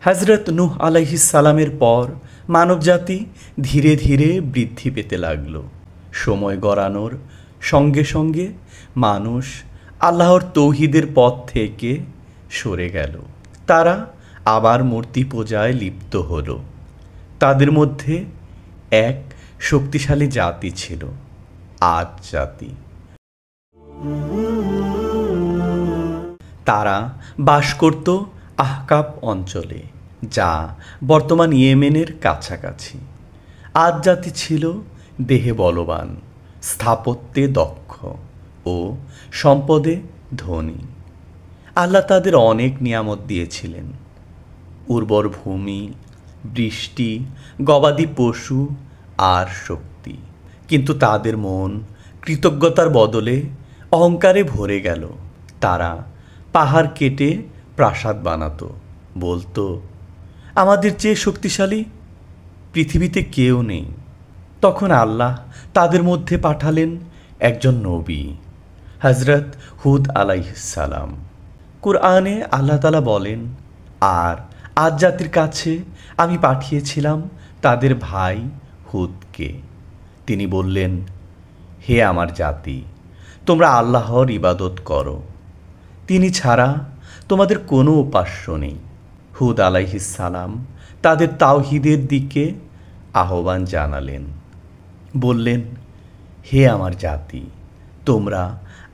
হযরত নূহ আলাইহিস সালামের পর মানবজাতি ধীরে ধীরে বৃদ্ধি পেতে লাগল। সময় গড়ানোর সঙ্গে সঙ্গে মানুষ আল্লাহর তৌহিদের পথ থেকে সরে গেল। তারা আবার মূর্তি পূজায় লিপ্ত হল। তাদের মধ্যে এক শক্তিশালী জাতি ছিল, আদ জাতি। তারা বাস করত আহকাব অঞ্চলে, যা বর্তমান ইয়েমেনের কাছাকাছি। আদ জাতি ছিল দেহে বলবান, স্থাপত্যে দক্ষ ও সম্পদে ধনী। আল্লাহ তাদের অনেক নিয়ামত দিয়েছিলেন, উর্বর ভূমি, বৃষ্টি, গবাদি পশু আর শক্তি। কিন্তু তাদের মন কৃতজ্ঞতার বদলে অহংকারে ভরে গেল। তারা পাহাড় কেটে প্রাসাদ বানাতো, বলতো, আমাদের চেয়ে শক্তিশালী পৃথিবীতে কেউ নেই। তখন আল্লাহ তাদের মধ্যে পাঠালেন একজন নবী, হযরত হুদ আলাইহিস সালাম। কুরআনে আল্লাহ তাআলা বলেন, আর আদ জাতির কাছে আমি পাঠিয়েছিলাম তাদের ভাই হুদকে। তিনি বললেন, হে আমার জাতি, তোমরা আল্লাহর ইবাদত করো, তিনি ছাড়া তোমাদের কোনো উপাস্য নেই। হুদ আলাইহিস সালাম তাদের তাওহীদের দিকে আহ্বান জানালেন, বললেন, হে আমার জাতি, তোমরা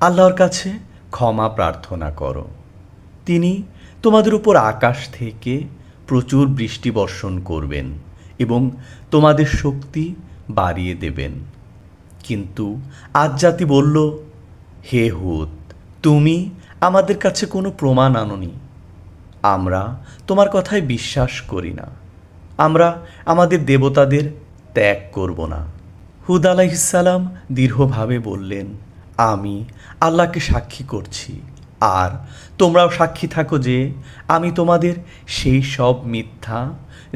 আল্লাহর কাছে ক্ষমা প্রার্থনা করো, তিনি তোমাদের উপর আকাশ থেকে প্রচুর বৃষ্টি বর্ষণ করবেন এবং তোমাদের শক্তি বাড়িয়ে দেবেন। কিন্তু আদ জাতি বলল, হে হুদ, তুমি আমাদের কাছে কোনো প্রমাণ আনোনি, আমরা তোমার কথায় বিশ্বাস করি না, আমরা আমাদের দেবতাদের ত্যাগ করব না। হুদ আলাইহিস সালাম দৃঢ়ভাবে বললেন, আমি আল্লাহকে সাক্ষী করছি, আর তোমরাও সাক্ষী থাকো যে আমি তোমাদের সেই সব মিথ্যা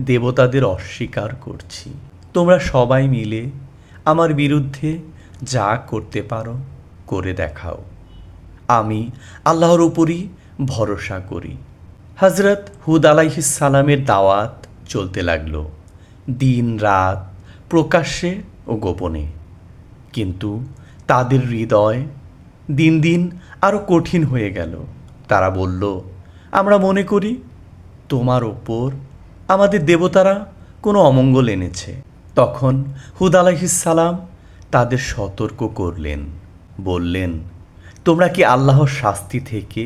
দেবতাদের অস্বীকার করছি। তোমরা সবাই মিলে আমার বিরুদ্ধে যা করতে পারো করে দেখাও, আমি আল্লাহর উপরই ভরসা করি। হযরত হুদ আলাইহিস সালামের দাওয়াত চলতে লাগল, দিন রাত, প্রকাশ্যে ও গোপনে। কিন্তু তাদের হৃদয় দিন দিন আরও কঠিন হয়ে গেল। তারা বলল, আমরা মনে করি তোমার ওপর আমাদের দেবতারা কোনো অমঙ্গল এনেছে। তখন হুদ আলাইহিস সালাম তাদের সতর্ক করলেন, বললেন, তোমরা কি আল্লাহর শাস্তি থেকে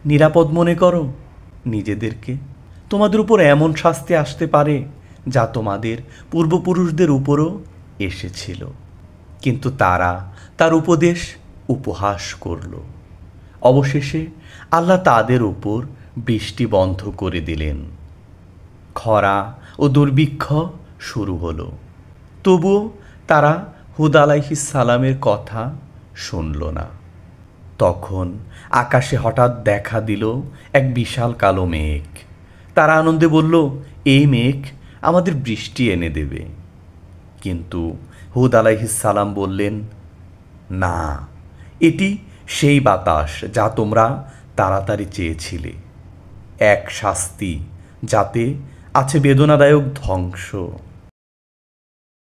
নিরাপদ মনে করো নিজেদেরকে? তোমাদের উপর এমন শাস্তি আসতে পারে যা তোমাদের পূর্বপুরুষদের উপরও এসেছিল। কিন্তু তারা তার উপদেশ উপহাস করল। অবশেষে আল্লাহ তাদের উপর বৃষ্টি বন্ধ করে দিলেন। খরা ও দুর্ভিক্ষ শুরু হলো। তবুও তারা হুদ আলাইহিস সালামের কথা শুনল না। তখন আকাশে হঠাৎ দেখা দিল এক বিশাল কালো মেঘ। তারা আনন্দে বলল, এই মেঘ আমাদের বৃষ্টি এনে দেবে। কিন্তু হুদ আলাইহিস সালাম বললেন, না, এটি সেই বাতাস যা তোমরা তাড়াতাড়ি চেয়েছিলে, এক শাস্তি যাতে আছে বেদনাদায়ক ধ্বংস।